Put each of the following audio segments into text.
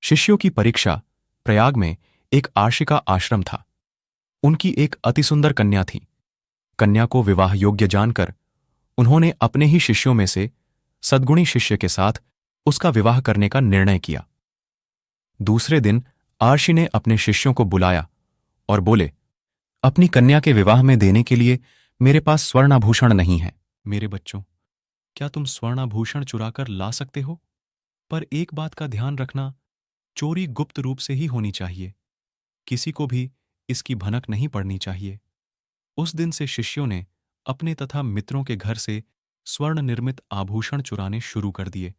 शिष्यों की परीक्षा। प्रयाग में एक आशिका आश्रम था। उनकी एक अतिसुंदर कन्या थी। कन्या को विवाह योग्य जानकर उन्होंने अपने ही शिष्यों में से सद्गुणी शिष्य के साथ उसका विवाह करने का निर्णय किया। दूसरे दिन आर्षि ने अपने शिष्यों को बुलाया और बोले, अपनी कन्या के विवाह में देने के लिए मेरे पास स्वर्णाभूषण नहीं है। मेरे बच्चों, क्या तुम स्वर्णाभूषण चुराकर ला सकते हो? पर एक बात का ध्यान रखना, चोरी गुप्त रूप से ही होनी चाहिए। किसी को भी इसकी भनक नहीं पड़नी चाहिए। उस दिन से शिष्यों ने अपने तथा मित्रों के घर से स्वर्ण निर्मित आभूषण चुराने शुरू कर दिए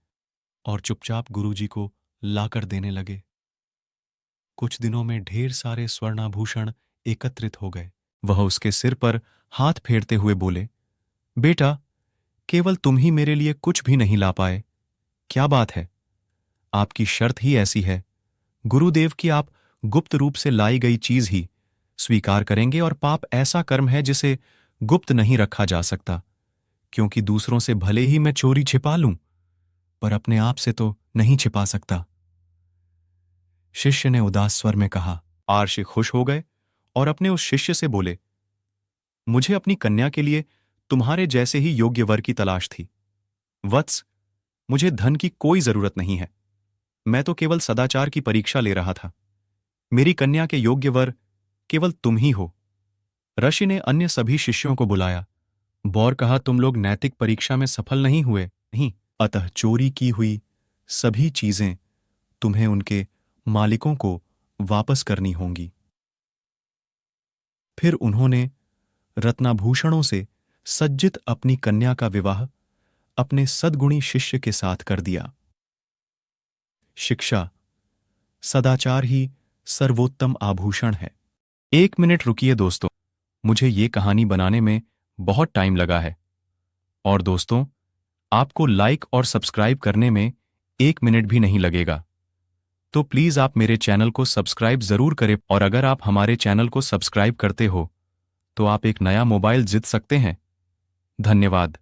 और चुपचाप गुरुजी को लाकर देने लगे। कुछ दिनों में ढेर सारे स्वर्णाभूषण एकत्रित हो गए। वह उसके सिर पर हाथ फेरते हुए बोले, बेटा, केवल तुम ही मेरे लिए कुछ भी नहीं ला पाए। क्या बात है? आपकी शर्त ही ऐसी है। गुरुदेव की आप गुप्त रूप से लाई गई चीज ही स्वीकार करेंगे और पाप ऐसा कर्म है जिसे गुप्त नहीं रखा जा सकता, क्योंकि दूसरों से भले ही मैं चोरी छिपा लूं, पर अपने आप से तो नहीं छिपा सकता। शिष्य ने उदास स्वर में कहा। आर्षि खुश हो गए और अपने उस शिष्य से बोले, मुझे अपनी कन्या के लिए तुम्हारे जैसे ही योग्य वर की तलाश थी। वत्स, मुझे धन की कोई जरूरत नहीं है। मैं तो केवल सदाचार की परीक्षा ले रहा था। मेरी कन्या के योग्य वर केवल तुम ही हो। ऋषि ने अन्य सभी शिष्यों को बुलाया। बौर कहा, तुम लोग नैतिक परीक्षा में सफल नहीं हुए, नहीं, अतः चोरी की हुई सभी चीजें तुम्हें उनके मालिकों को वापस करनी होंगी। फिर उन्होंने रत्नाभूषणों से सज्जित अपनी कन्या का विवाह अपने सद्गुणी शिष्य के साथ कर दिया। शिक्षा, सदाचार ही सर्वोत्तम आभूषण है। 1 मिनट रुकिए दोस्तों, मुझे ये कहानी बनाने में बहुत टाइम लगा है। और दोस्तों, आपको लाइक और सब्सक्राइब करने में 1 मिनट भी नहीं लगेगा। तो प्लीज आप मेरे चैनल को सब्सक्राइब जरूर करें, और अगर आप हमारे चैनल को सब्सक्राइब करते हो तो आप एक नया मोबाइल जीत सकते हैं। धन्यवाद।